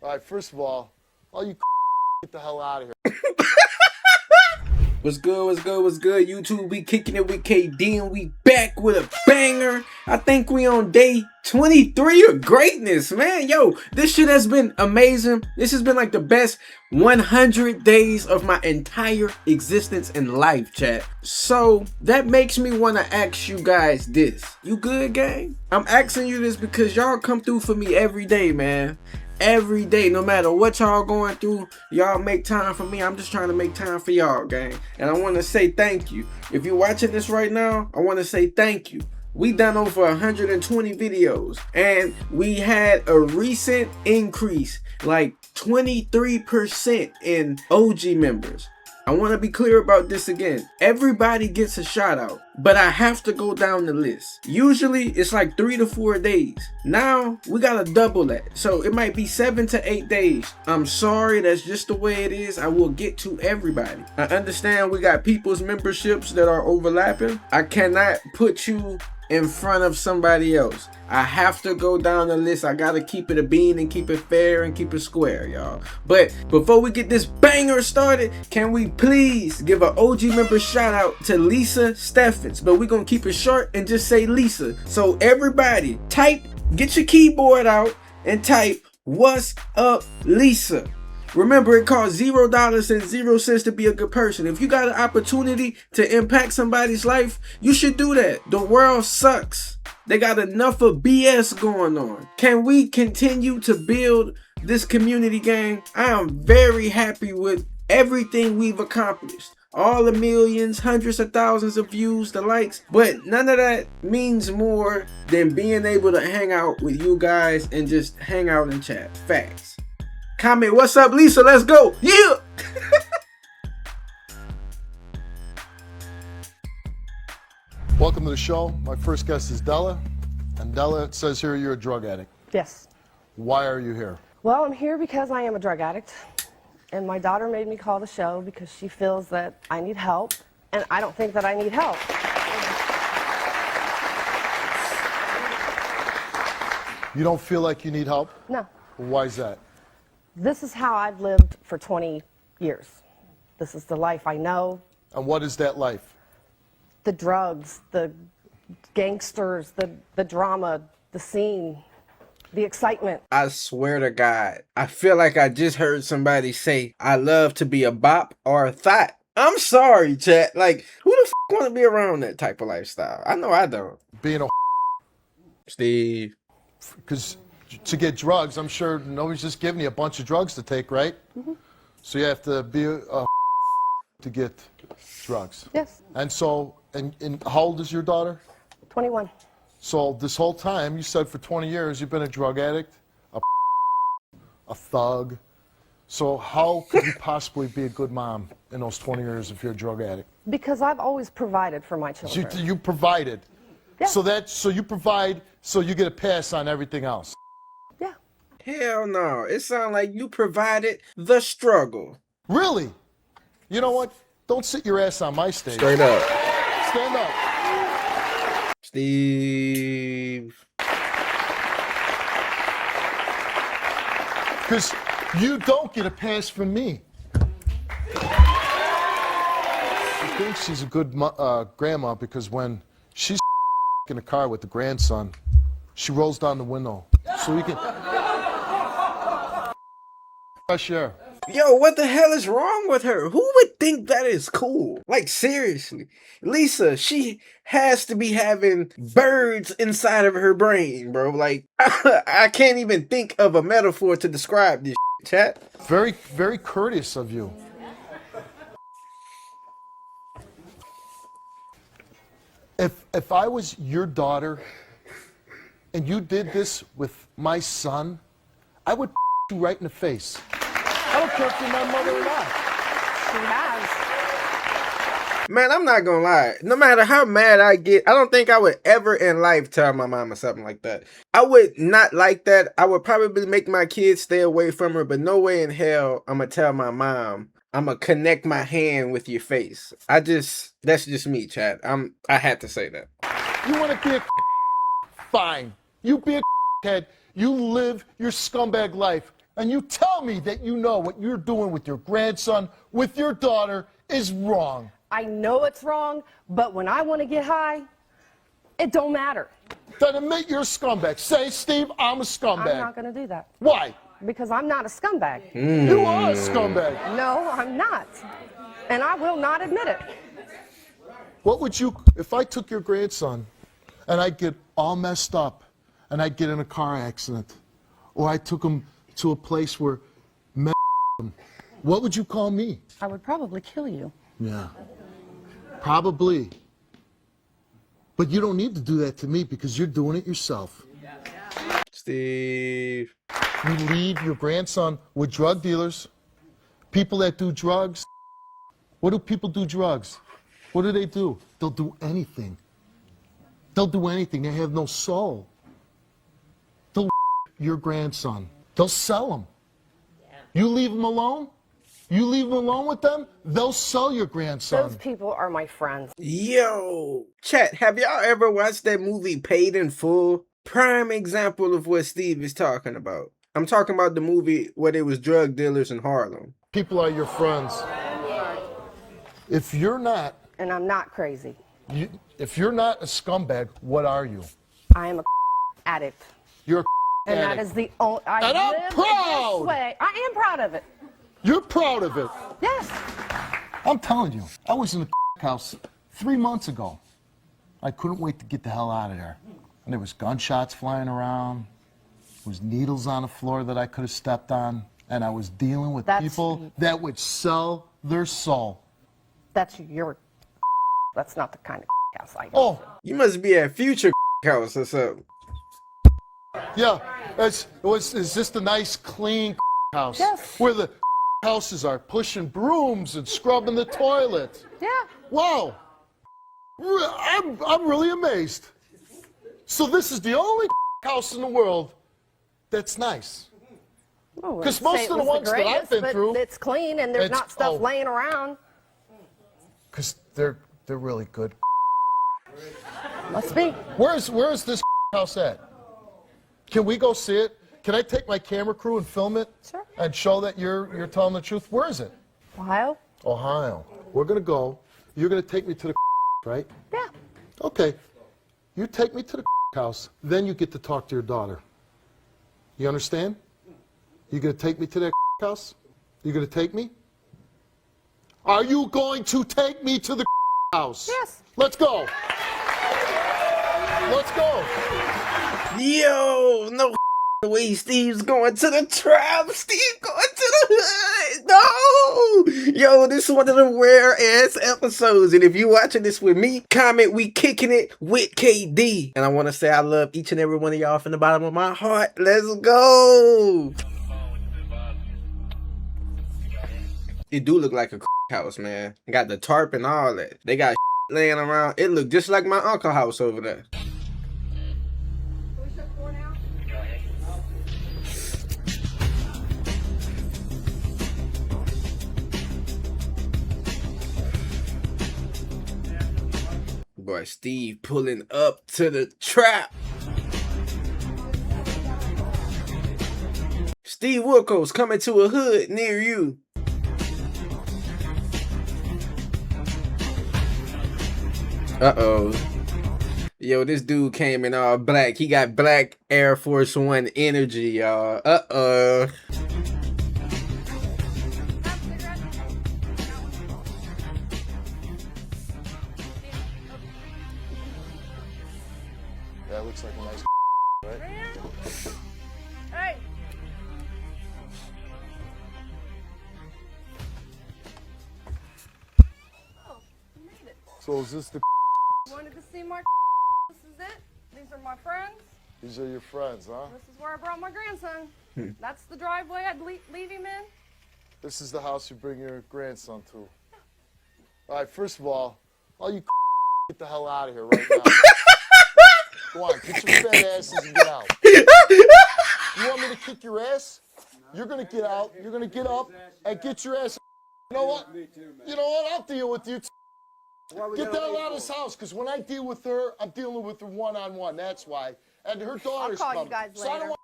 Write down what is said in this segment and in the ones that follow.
All right, first of all you get the hell out of here. What's good, what's good, what's good? YouTube, we kicking it with KD and we back with a banger. I think we on day 23 of greatness, man. Yo, this shit has been amazing. This has been like the best 100 days of my entire existence in life, chat. So that makes me want to ask you guys this. You good, gang? I'm asking you this because y'all come through for me every day, man. Every day, no matter what y'all going through, y'all make time for me. I'm just trying to make time for y'all, gang. And I want to say thank you. If you're watching this right now, I want to say thank you. We done over 120 videos and we had a recent increase, like 23% in OG members. I want to be clear about this again. Everybody gets a shout out, but I have to go down the list. Usually it's like 3 to 4 days. Now we gotta double that. So it might be 7 to 8 days. I'm sorry, that's just the way it is. I will get to everybody. I understand we got people's memberships that are overlapping. I cannot put you in front of somebody else. I have to go down the list. I gotta keep it a bean and keep it fair and keep it square, y'all. But before we get this banger started, can we please give an OG member shout out to Lisa Steffens? But we're gonna keep it short and just say Lisa. So everybody type, get your keyboard out and type, "What's up, Lisa?" Remember, it costs $0 and 0 cents to be a good person. If you got an opportunity to impact somebody's life, you should do that. The world sucks. They got enough of BS going on. Can we continue to build this community, gang? I am very happy with everything we've accomplished. All the millions, hundreds of thousands of views, the likes, but none of that means more than being able to hang out with you guys and just hang out and chat. Facts. Comment, "What's up, Lisa?" Let's go. Yeah. Welcome to the show. My first guest is Della. And Della, it says here you're a drug addict. Yes. Why are you here? Well, I'm here because I am a drug addict. And my daughter made me call the show because she feels that I need help. And I don't think that I need help. You don't feel like you need help? No. Why is that? This is how I've lived for 20 years. This is the life I know. And what is that life? The drugs, the gangsters, the drama, the scene, the excitement. I swear to God, I feel like I just heard somebody say, "I love to be a bop or a thought." I'm sorry, chat. Like, who the want to be around that type of lifestyle? I know I don't. Being a Steve. because to get drugs, I'm sure nobody's just giving you a bunch of drugs to take, right? Mm-hmm. So you have to be a to get drugs. Yes. And so, and how old is your daughter? 21. So this whole time, you said for 20 years, you've been a drug addict, a thug. So how could you possibly be a good mom in those 20 years if you're a drug addict? Because I've always provided for my children. You provided. Yeah. So you provide, so you get a pass on everything else. Yeah. Hell no. It sounds like you provided the struggle. Really? You know what? Don't sit your ass on my stage. Straight up. Stand up. Steve. Because you don't get a pass from me. She thinks she's a good grandma because when she's in the car with the grandson, she rolls down the window so we can fresh air. Yo, what the hell is wrong with her? Who would think that is cool? Like, seriously. Lisa, she has to be having birds inside of her brain, bro. Like, I can't even think of a metaphor to describe this chat. Very, very courteous of you. If I was your daughter and you did this with my son, I would you right in the face. I don't care if you're my mother or not. She has. Man, I'm not gonna lie. No matter how mad I get, I don't think I would ever in life tell my mom or something like that. I would not like that. I would probably make my kids stay away from her, but no way in hell I'm gonna tell my mom, I'm gonna connect my hand with your face. That's just me, chat. I had to say that. You want to be a fine. You be a head. You live your scumbag life. and you tell me that you know what you're doing with your grandson, with your daughter, is wrong. I know it's wrong, but when I want to get high, it don't matter. Then admit you're a scumbag. Say, Steve, I'm a scumbag. I'm not going to do that. Why? Because I'm not a scumbag. You are a scumbag. No, I'm not. And I will not admit it. What would you, if I took your grandson and I'd get all messed up and I'd get in a car accident, or I took him to a place where him, what would you call me? I would probably kill you. Yeah, probably. But you don't need to do that to me because you're doing it yourself. Steve. You leave your grandson with drug dealers, people that do drugs. What do people do drugs? What do? They'll do anything. They'll do anything. They have no soul. They'll your grandson. They'll sell him. You leave him alone? You leave him alone with them? They'll sell your grandson. Those people are my friends. Yo, chat, have y'all ever watched that movie Paid in Full? Prime example of what Steve is talking about. I'm talking about the movie where there was drug dealers in Harlem. People are your friends. If you're not, And I'm not crazy. if you're not a scumbag, what are you? I am a addict. You're a And addict. that is the only. I And I'm live proud. this way. I am proud of it. You're proud of it. Yes. I'm telling you, I was in the house 3 months ago. I couldn't wait to get the hell out of there. And there was gunshots flying around. There was needles on the floor that I could have stepped on. And I was dealing with people that would sell their soul. That's your. That's not the kind of house I go. Oh, You must be at Future House or something. yeah. It's just a nice, clean house. Yes. Where the houses are pushing brooms and scrubbing the toilet. Yeah. Wow. I'm really amazed. So this is the only house in the world that's nice. Because most of the ones that I've been through, it's clean and there's not stuff oh. laying around. because they're really good. Must be. Where's this house at? Can we go see it? Can I take my camera crew and film it? Sure. And show that you're telling the truth? Where is it? Ohio? Ohio. We're gonna go. You're gonna take me to the right? Yeah. Okay. You take me to the house, then you get to talk to your daughter. You understand? You gonna take me to that house? You gonna take me? Are you going to take me to the house? Yes. Let's go. Let's go. Yo, no way Steve's going to the trap. Steve going to the hood. No. Yo, this is one of the rare ass episodes. And if you're watching this with me, comment we kicking it with KD. And I want to say I love each and every one of y'all from the bottom of my heart. Let's go. It do look like a house, man. Got the tarp and all that. They got laying around. It look just like my uncle's house over there. Boy, Steve pulling up to the trap. Steve Wilkos coming to a hood near you. Uh-oh. Yo, this dude came in all black. He got black Air Force One energy, y'all. Uh-oh. That looks like a nice right? Hey. Oh, you made it. So is this the Wanted to see my. This is it. These are my friends. These are your friends, huh? This is where I brought my grandson. That's the driveway I'd leave him in. This is the house you bring your grandson to. All right, first of all you get the hell out of here right now. Go on, get your fat asses and get out. You want me to kick your ass? You're gonna get out. You're gonna get up and get your ass. You know what? You know what? I'll deal with you. Get the hell out of this house, because when I deal with her, I'm dealing with her one-on-one. That's why. And her daughter's I'll call coming. you guys So I don't later.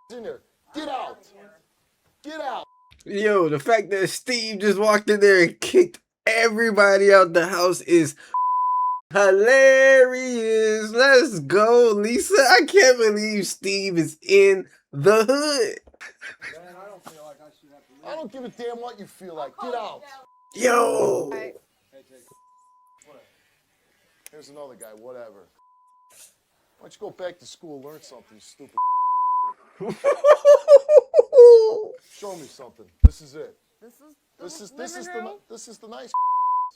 want in there. Get out. Get out. Yo, the fact that Steve just walked in there and kicked everybody out the house is hilarious. Let's go, Lisa. I can't believe Steve is in the hood. Man, I don't feel like I should have to leave. I don't give a damn what you feel like. Get out. Yo. Hey, Hey, Jake. Here's another guy, whatever. Why don't you go back to school, learn something, you stupid. Show me something. This is it. this is the This is living room. the nice.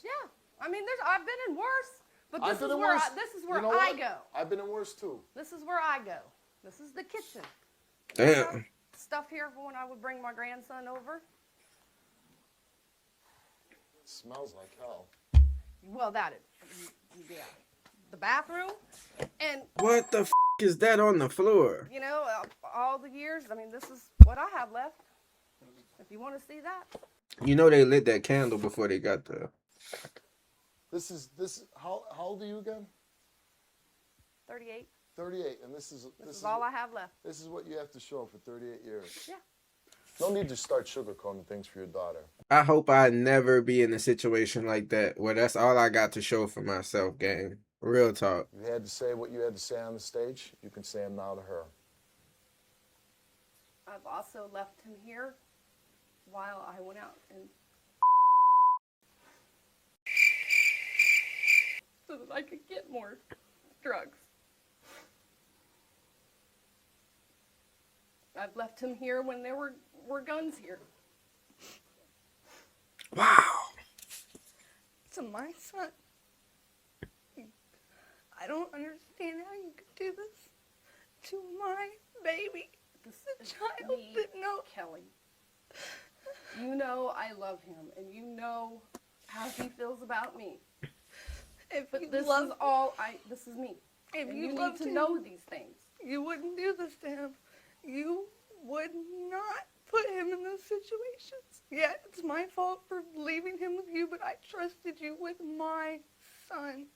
Yeah, I mean, I've been in worse, but I've this been is in where worse. this is where You know I what? go. I've been in worse too. This is where I go. This is the kitchen. Damn. Stuff here for when I would bring my grandson over. It smells like hell. Well, that is, yeah. The bathroom, and What the is that on the floor? you know, all the years. I mean, this is what I have left. If you want to see that, You know they lit that candle before they got there. This is how old are you again? 38. 38, and this is all I have left. This is what you have to show for 38 years. Yeah. No need to start sugarcoating things for your daughter. I hope I never be in a situation like that where that's all I got to show for myself, gang. Real talk. You had to say what you had to say on the stage. You can say them now to her. I've also left him here while I went out and so that I could get more drugs. I've left him here when there were guns here. Wow. To my son. I don't understand how you could do this to my baby. This The is child me, that no. Kelly. You know I love him, and you know how he feels about me. If But you this loved, is all this is me. if And you you need loved to him, know these things. you wouldn't do this to him. You would not put him in those situations. Yeah, it's my fault for leaving him with you, but I trusted you with my son.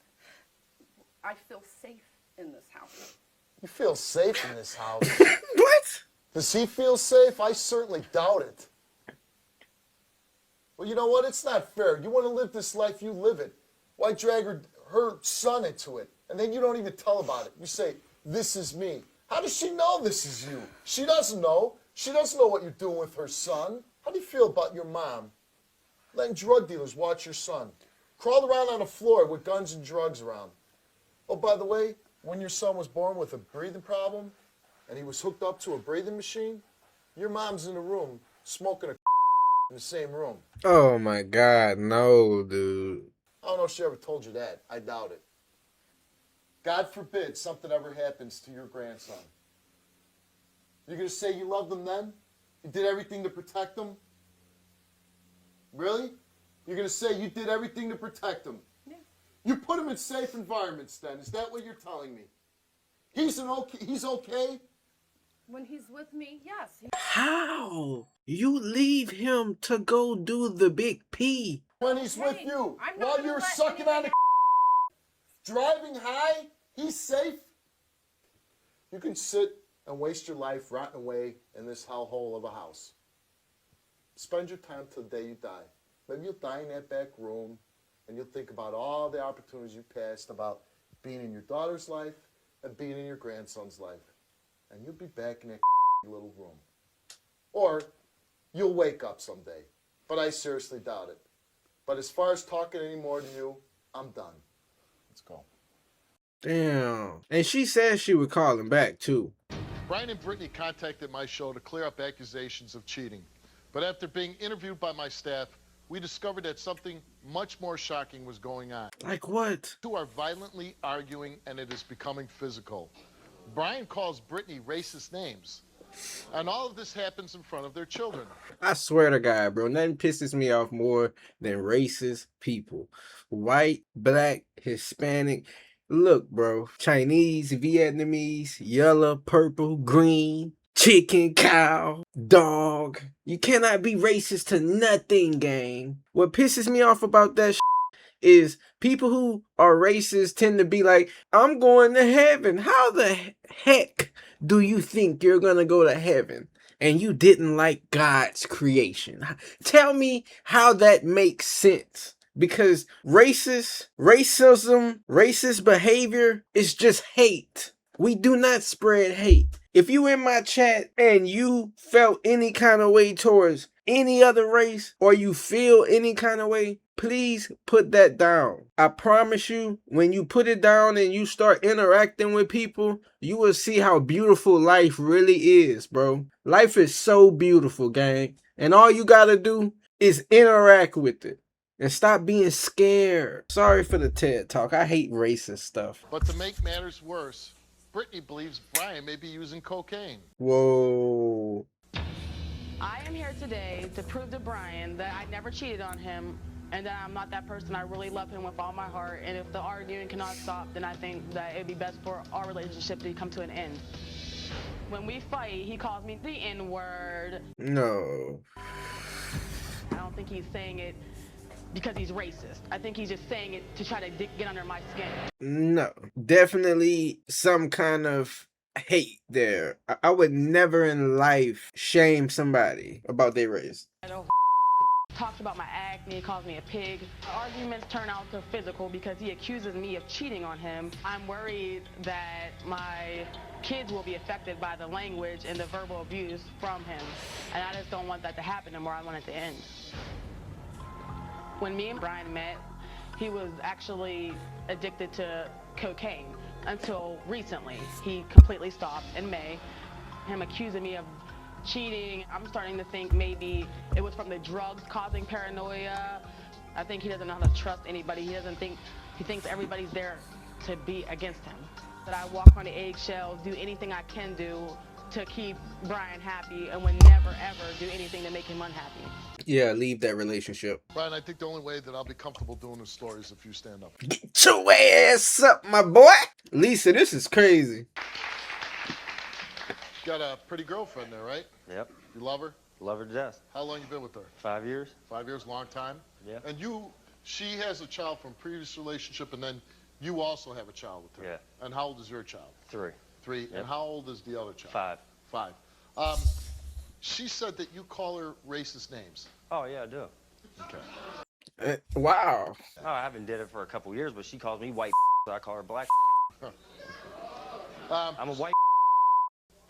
I feel safe in this house. You feel safe in this house. What? Does he feel safe? I certainly doubt it. Well, you know what? It's not fair. You want to live this life, you live it. Why drag her son into it? And then you don't even tell about it. You say, this is me. How does she know this is you? She doesn't know. She doesn't know what you're doing with her son. How do you feel about your mom letting drug dealers watch your son? Crawled around on the floor with guns and drugs around. Oh, by the way, when your son was born with a breathing problem and he was hooked up to a breathing machine, your mom's in the room smoking a in the same room. Oh my God, no, dude. I don't know if she ever told you that. I doubt it. God forbid something ever happens to your grandson. You're going to say you loved him then? You did everything to protect him? Really? You're going to say you did everything to protect him? Yeah. You put him in safe environments then. Is that what you're telling me? He's okay? When he's with me, yes. How? You leave him to go do the big P. When he's with Hey, you, I'm not while gonna you're let sucking on anything the driving high, he's safe. You can sit and waste your life rotting away in this hellhole of a house. Spend your time till the day you die. Maybe you'll die in that back room, and you'll think about all the opportunities you passed about being in your daughter's life and being in your grandson's life. And you'll be back in that little room. Or you'll wake up someday, but I seriously doubt it. But as far as talking anymore to you, I'm done. Let's go. Damn. And she said she would call him back too. Brian and Brittany contacted my show to clear up accusations of cheating. But after being interviewed by my staff, we discovered that something much more shocking was going on. Like what? Two are violently arguing, and it is becoming physical. Brian calls Brittany racist names. And all of this happens in front of their children. I swear to God, bro, nothing pisses me off more than racist people. White, black, Hispanic. Look, bro, Chinese, Vietnamese, yellow, purple, green, chicken, cow, dog. You cannot be racist to nothing, gang. What pisses me off about that is people who are racist tend to be like, I'm going to heaven. How the heck do you think you're going to go to heaven? and you didn't like God's creation. Tell me how that makes sense. Because racism, racist behavior is just hate. We do not spread hate. If you in my chat and you felt any kind of way towards any other race, or you feel any kind of way, please put that down. I promise you, when you put it down and you start interacting with people, you will see how beautiful life really is, bro. Life is so beautiful, gang. And all you gotta do is interact with it. And stop being scared. Sorry for the TED Talk. I hate racist stuff. But to make matters worse, Brittany believes Brian may be using cocaine. Whoa. I am here today to prove to Brian that I never cheated on him and that I'm not that person. I really love him with all my heart. And if the arguing cannot stop, then I think that it would be best for our relationship to come to an end. When we fight, he calls me the N-word. No. I don't think he's saying it because he's racist. I think he's just saying it to try to get under my skin. No. Definitely some kind of hate there. I would never in life shame somebody about their race. Talks about my acne, calls me a pig. Arguments turn out to physical because he accuses me of cheating on him. I'm worried that my kids will be affected by the language and the verbal abuse from him. And I just don't want that to happen anymore. I want it to end. When me and Brian met, he was actually addicted to cocaine until recently. He completely stopped in May. Him accusing me of cheating, I'm starting to think maybe it was from the drugs causing paranoia. I think he doesn't know how to trust anybody. He thinks everybody's there to be against him. That I walk on the eggshells, do anything I can do to keep Brian happy, and would never ever do anything to make him unhappy. Yeah, leave that relationship. Brian, I think the only way that I'll be comfortable doing this story is if you stand up. Get your ass up, my boy. Lisa, this is crazy. You got a pretty girlfriend there, right? Yep. You love her? Love her to death. How long you been with her? 5 years. 5 years, long time? Yeah. And she has a child from previous relationship, and then you also have a child with her. Yeah. And how old is your child? 3. 3. Yep. And how old is the other child? 5. 5. She said that you call her racist names. Oh yeah, I do. Okay. Wow. Oh, I haven't did it for a couple years, but she calls me white, so I call her black. I'm a white.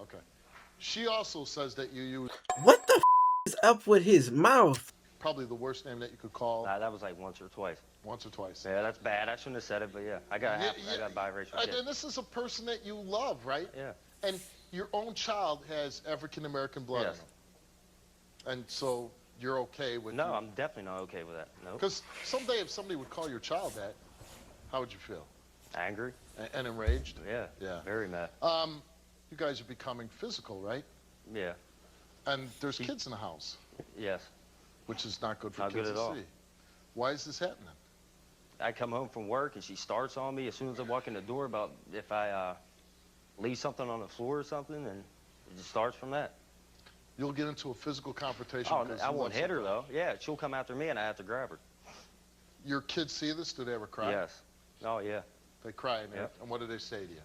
Okay. She also says that you use What the is up with his mouth? probably the worst name that you could call Nah, that was like once or twice. once or twice. Yeah, that's bad. I shouldn't have said it, but yeah, I got I got biracial And kids. this is a person that you love, right? Yeah. And your own child has African American blood Yes. in him. And so you're okay with No, I'm definitely not okay with that. No. Because someday if somebody would call your child that, how would you feel? Angry. And enraged? Yeah. Yeah. Very mad. You guys are becoming physical, right? Yeah. And there's kids in the house, Yes. which is not good for Not kids good to at all. see. Why is this happening? I come home from work and she starts on me as soon as I walk in the door about if I leave something on the floor or something, and it just starts from that. You'll get into a physical confrontation. Oh, because I you won't love hit her somebody. though. Yeah, she'll come after me and I have to grab her. Your kids see this? Do they ever cry? Yes. Oh yeah. They cry, and, Yep. and what do they say to you?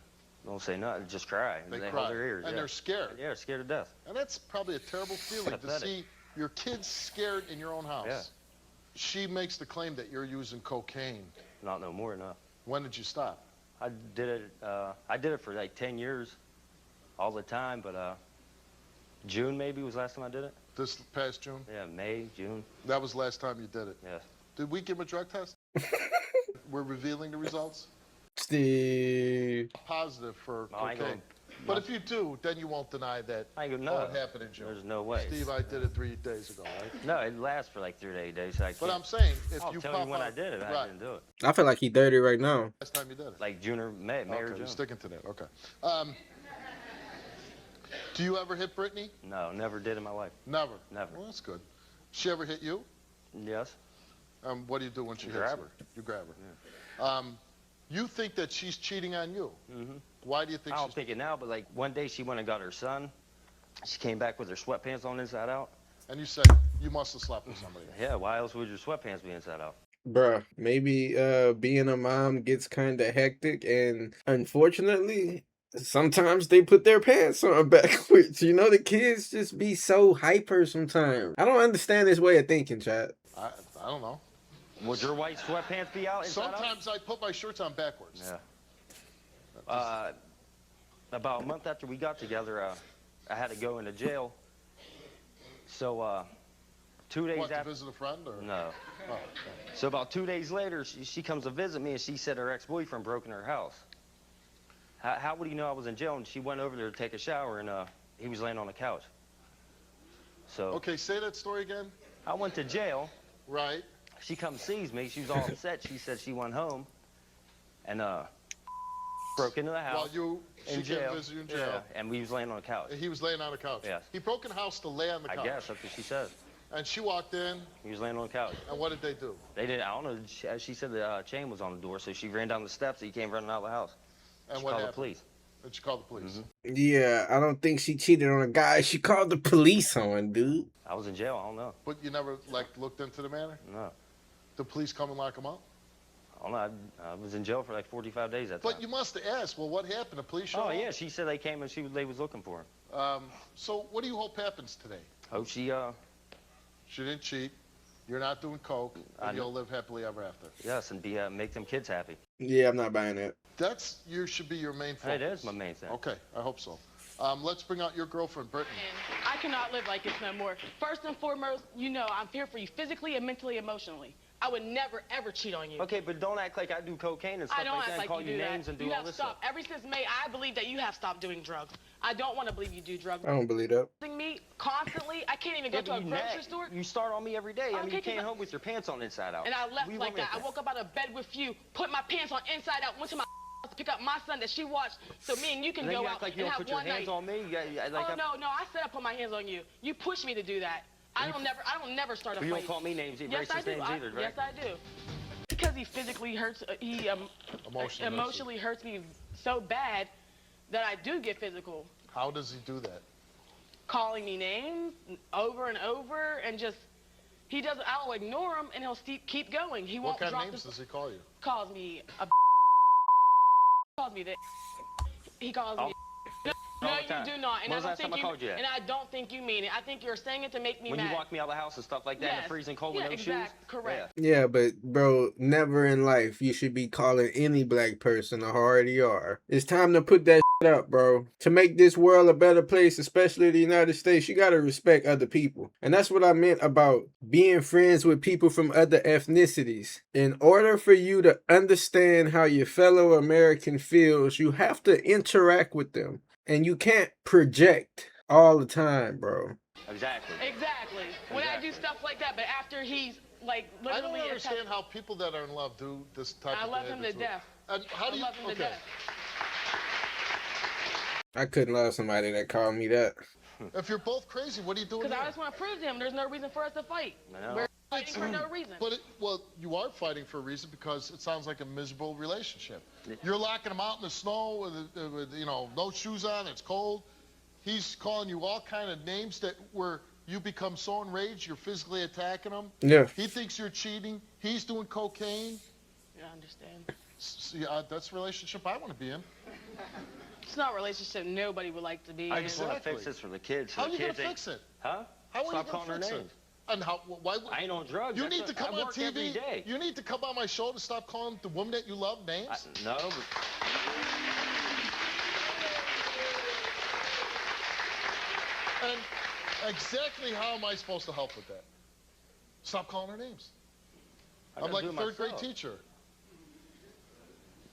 Don't say nothing. Just cry. They They cry. hold their ears. And yeah. they're scared. Yeah, scared to death. And that's probably a terrible feeling to Pathetic. see your kids scared in your own house. Yeah. She makes the claim that you're using cocaine. Not no more, no. When did you stop? I did it for like 10 years, all the time, but June maybe was the last time I did it. This past June? Yeah, May, June. That was the last time you did it. Yes. Did we give him a drug test? We're revealing the results? Steve. Positive for No, I ain't cocaine. gonna- But if you do, then you won't deny that I ain't gonna all know. it happened in June. There's no way. Steve, I did it 3 days ago, right? No, it lasts for like 3 to 8 days. So I But can't- I'm saying, if I'll you tell pop you when out, I did it. I right, didn't do it. I feel like he dirty right now. last time you did it. Like June or May, May or Okay, June. you're sticking to that. Okay. Do you ever hit Brittany? No, never did in my life. Never. Never. Well, that's good. She ever hit you? Yes. What do you do when she hits Grab you? her. You grab her. You think that she's cheating on you? Mm-hmm. Why do you think I don't she's? think it now, but like one day she went and got her son. She came back with her sweatpants on inside out. And you said you must have slept with somebody. Yeah, why else would your sweatpants be inside out? Bruh, maybe being a mom gets kind of hectic, and unfortunately, Sometimes they put their pants on backwards. You know, the kids just be so hyper sometimes. I don't understand this way of thinking, Chad. I don't know. Would your white sweatpants be out inside out? Sometimes I put my shirts on backwards. Yeah. About a month after we got together, I had to go into jail. So 2 days What, after. to visit a friend or? No. Oh, okay. So about 2 days later, she comes to visit me, and she said her ex-boyfriend broke in her house. How would he know I was in jail? And she went over there to take a shower, and he was laying on the couch. So. Okay, say that story again. I went to jail. Right. She comes sees me. She was all upset. She said she went home, and broke into the house. While she came visit you in jail. Yeah, and we was laying on the couch. He was laying on the couch. Yes. He broke in the house to lay on the couch. I guess that's what she said. And she walked in. He was laying on the couch. And what did they do? They did. I don't know. She said the chain was on the door, so she ran down the steps. He came running out of the house. And she what called happened? the police. And she called the police. Yeah, I don't think she cheated on a guy. She called the police on, dude. I was in jail. I don't know. But you never looked into the matter? No. The police come and lock him up? I don't know. I was in jail for like 45 days that time. But you must have asked, well, what happened? The police showed up? Oh, yeah. She said they came and they was looking for him. So what do you hope happens today? Hope she didn't cheat. You're not doing coke. And you'll live happily ever after. Yes, and make them kids happy. Yeah, I'm not buying that. Should be your main focus. It is my main thing. Okay, I hope so. Let's bring out your girlfriend, Brittany. I cannot live like this no more. First and foremost, you know I'm here for you physically and mentally, emotionally. I would never, ever cheat on you. Okay, but don't act like I do cocaine and stuff I don't like that act and call like you do names that. and do You all have this stopped. stuff. Ever since May, I believe that you have stopped doing drugs. I don't want to believe you do drugs. I don't believe that. Me constantly, I can't even go to a grocery store. You start on me every day. I mean, you Okay, came home with your pants on inside out. And I left We like want that. I woke up out of bed with you, put my pants on inside out, went to my to pick up my son that she watched, so me and you can And then go you out act like you and don't have put your one hands night. on me. No, I said I put my hands on you. You pushed me to do that. I don't never start a fight. You don't call me names, Yes, I racist do. names either, right? Yes, I do. Because he physically hurts, he Emotionally hurts me so bad that I do get physical. How does he do that? Calling me names over and over, and just he doesn't. I'll ignore him, and he'll keep going. He won't What kind drop of names does he call you? Calls me a. Calls me that. He calls me. No, All the you time. do not, and When was I the last don't think time I you. called you that? And I don't think you mean it. I think you're saying it to make me When mad. you walk me out of the house and stuff like that in the freezing cold with no shoes? Correct. Yeah, but bro, never in life you should be calling any black person a hard ER. It's time to put that shit up, bro. To make this world a better place, especially the United States, you gotta respect other people. And that's what I meant about being friends with people from other ethnicities. In order for you to understand how your fellow American feels, you have to interact with them. And you can't project all the time, bro. Exactly. When I do stuff like that, but after he's like I literally. don't understand how people that are in love do this type I of love him behavior to to it. death. And how do you? I love him to Okay. death. I couldn't love somebody that called me that. If you're both crazy, what are you doing? Because I here? just want to prove to him there's no reason for us to fight. No. We're fighting for no reason. But you are fighting for a reason because it sounds like a miserable relationship. You're locking him out in the snow with no shoes on. It's cold. He's calling you all kind of names where you become so enraged you're physically attacking him. Yeah. He thinks you're cheating. He's doing cocaine. You understand? See, that's the relationship I want to be in. It's not a relationship nobody would like to be I in. just want to fix this for the kids. So How are you the gonna kids fix it? Huh? How are you Stop gonna calling her fix it? names. And why? I ain't on drugs. You That's need what- to come I on work every TV. day. You need to come on my show to stop calling the woman that you love names. No, but And exactly how am I supposed to help with that? Stop calling her names. I I'm gotta like do a it third grade myself. teacher.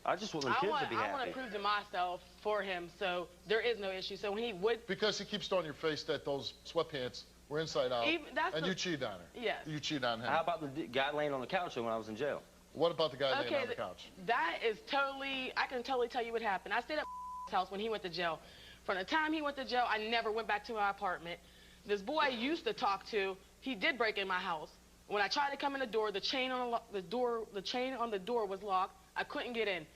I just want them kids to be I want happy. to prove to myself for him, so there is no issue. So when he would, Because he keeps throwing your face that those sweatpants were inside out, and you cheated on her. Yes. You cheated on him. How about the guy laying on the couch when I was in jail? What about the guy laying okay, on the couch? that is totally. I can totally tell you what happened. I stayed at house when he went to jail. From the time he went to jail, I never went back to my apartment. This boy I used to talk to, he did break in my house. When I tried to come in the door, the chain on the door was locked. I couldn't get in.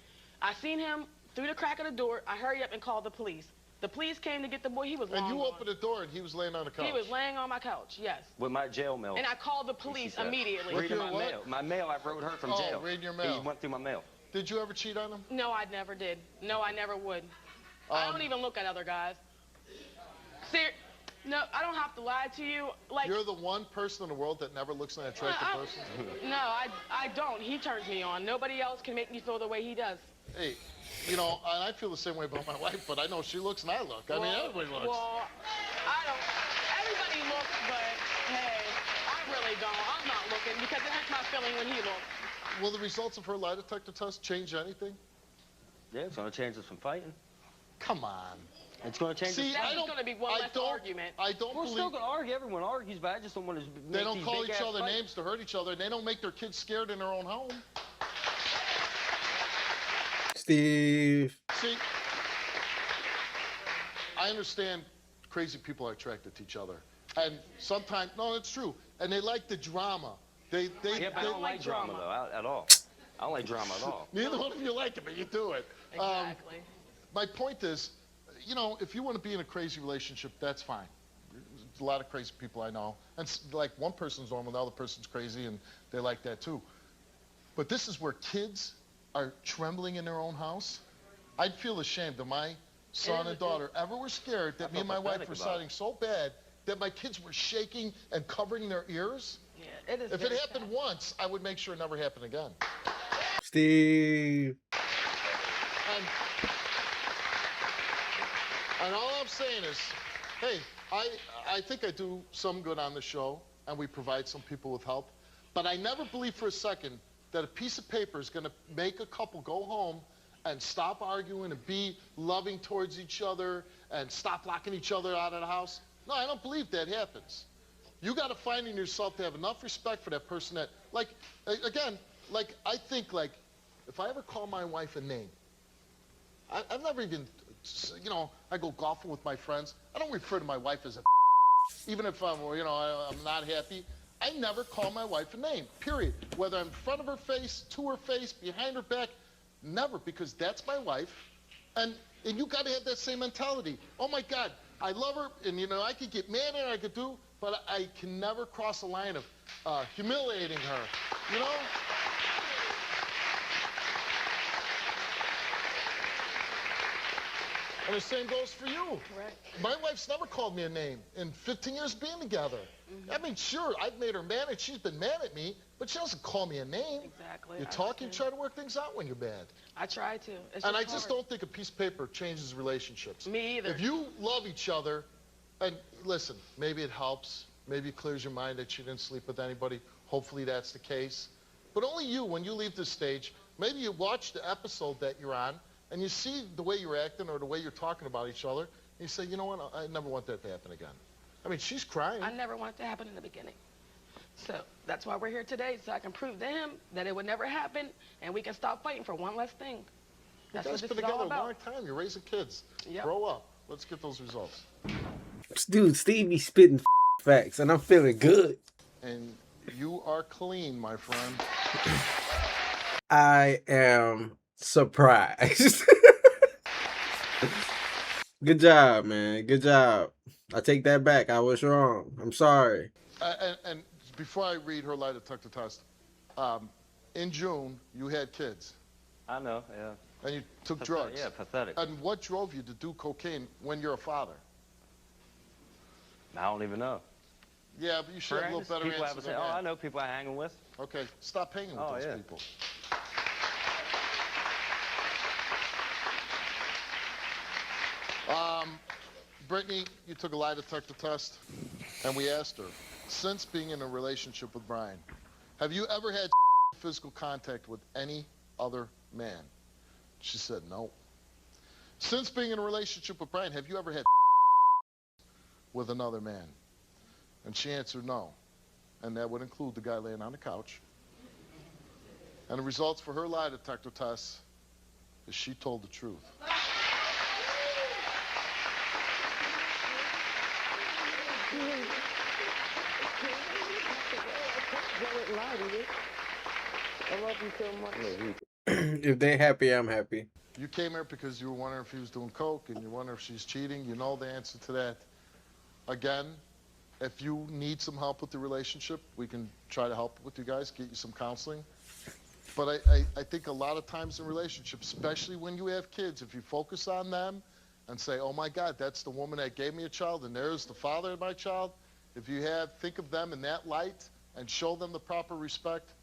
I seen him through the crack of the door. I hurried up and called the police. The police came to get the boy. He was long And you gone. opened the door and he was laying on the couch. He was laying on my couch, yes. With my jail mail. And I called the police immediately. With Reading your my what? mail. My mail, I wrote her from Oh, jail. reading your mail. He went through my mail. Did you ever cheat on him? No, I never did. No, I never would. I don't even look at other guys. No, I don't have to lie to you. Like, You're the one person in the world that never looks at an attractive person? no, I don't. He turns me on. Nobody else can make me feel the way he does. Hey, you know, and I feel the same way about my wife, but I know she looks and I look. I mean, everybody looks. Well, I don't. Everybody looks, but hey, I really don't. I'm not looking because it hurts my feeling when he looks. Will the results of her lie detector test change anything? Yeah, it's going to change us from fighting. Come on. It's going to change See, us. That's just going to be one less argument. I don't We're believe still going to argue. Everyone argues, but I just don't want to make they don't these call big-ass each other fights. names to hurt each other, and they don't make their kids scared in their own home. Steve. See, I understand crazy people are attracted to each other. And sometimes, no, it's true. And they like the drama. Yeah, but I don't like drama, though, at all. I don't like drama at all. Neither one of you like it, but you do it. Exactly. My point is, you know, if you want to be in a crazy relationship, that's fine. There's a lot of crazy people I know. And like one person's normal, the other person's crazy, and they like that too. But this is where kids are trembling in their own house. I'd feel ashamed if my son and daughter ever were scared that me and my wife were fighting so bad that my kids were shaking and covering their ears. Yeah, it is. If it happened once, I would make sure it never happened again. Steve. And all I'm saying is, hey, I think I do some good on the show, and we provide some people with help. But I never believe for a second that a piece of paper is going to make a couple go home and stop arguing and be loving towards each other and stop locking each other out of the house. No, I don't believe that happens. You got to find in yourself to have enough respect for that person that, like, again, like, I think, like, if I ever call my wife a name, I've never even, you know, I go golfing with my friends. I don't refer to my wife as a even if I'm, you know, I'm not happy. I never call my wife a name, period. Whether I'm in front of her face, to her face, behind her back, never, because that's my wife. And you got to have that same mentality. Oh, my God, I love her, and, you know, I could get mad at her, I could do, but I can never cross the line of humiliating her, you know? And the same goes for you. Correct. My wife's never called me a name in 15 years being together. I mean, sure, I've made her mad and she's been mad at me, but she doesn't call me a name. Exactly. You I talk and understand. try to work things out when you're mad. I try to. It's And I hard. just don't think a piece of paper changes relationships. Me either. If you love each other, and listen, maybe it helps. Maybe it clears your mind that you didn't sleep with anybody. Hopefully that's the case. But only you, when you leave this stage, maybe you watch the episode that you're on, and you see the way you're acting or the way you're talking about each other, and you say, you know what, I never want that to happen again. I mean, she's crying. I never want it to happen in the beginning. So that's why we're here today, so I can prove to him that it would never happen, and we can stop fighting for one less thing. That's You what guys this been is all together a about. long time. You're raising kids. Yep. Grow up. Let's get those results. Dude, Steve be spitting facts, and I'm feeling good. And you are clean, my friend. I am surprised. Good job, man. Good job. I take that back. I was wrong. I'm sorry. And before I read her lie detector test, in June, you had kids. I know, yeah. And you took drugs. Yeah, pathetic. And what drove you to do cocaine when you're a father? I don't even know. Yeah, but you should have a little better people answer have than say, oh, that. I know people I hang with. Okay, stop hanging with those yeah. people. Brittany, you took a lie detector test, and we asked her, since being in a relationship with Brian, have you ever had physical contact with any other man? She said no. Since being in a relationship with Brian, have you ever had with another man? And she answered no. And that would include the guy laying on the couch. And the results for her lie detector test is she told the truth. I love you so much. If they happy, I'm happy. You came here because you were wondering if he was doing coke and you wonder if she's cheating. You know the answer to that. Again, if you need some help with the relationship, we can try to help with you guys, get you some counseling. But I think a lot of times in relationships, especially when you have kids, if you focus on them and say, oh my God, that's the woman that gave me a child, and there's the father of my child. If you think of them in that light and show them the proper respect,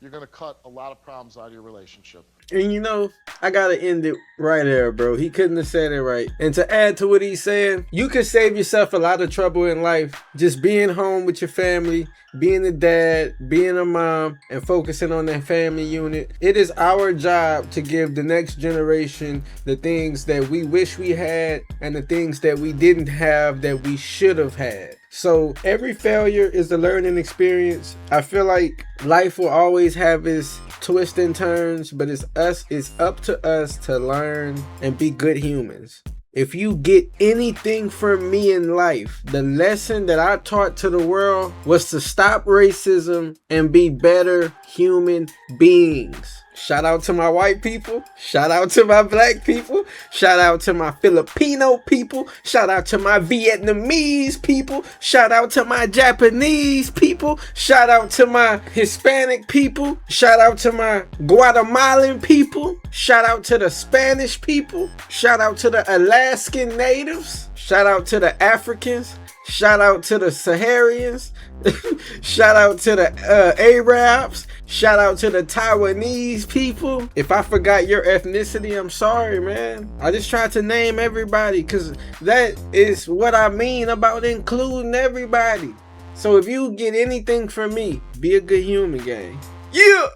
you're going to cut a lot of problems out of your relationship. And you know, I gotta end it right there, bro. He couldn't have said it right. And to add to what he's saying, you could save yourself a lot of trouble in life just being home with your family, being a dad, being a mom, and focusing on that family unit. It is our job to give the next generation the things that we wish we had and the things that we didn't have that we should have had. So every failure is a learning experience. I feel like life will always have its twists and turns, but it's up to us to learn and be good humans. If you get anything from me in life, the lesson that I taught to the world was to stop racism and be better human beings. Shout out to my white people. Shout out to my black people. Shout out to my Filipino people. Shout out to my Vietnamese people. Shout out to my Japanese people. Shout out to my Hispanic people. Shout out to my Guatemalan people. Shout out to the Spanish people. Shout out to the Alaskan natives. Shout out to the Africans. Shout out to the Saharians. Shout out to the Arabs. Shout out to the Taiwanese people. If I forgot your ethnicity, I'm sorry, man. I just tried to name everybody because that is what I mean about including everybody. So if you get anything from me, be a good human, gang. Yeah!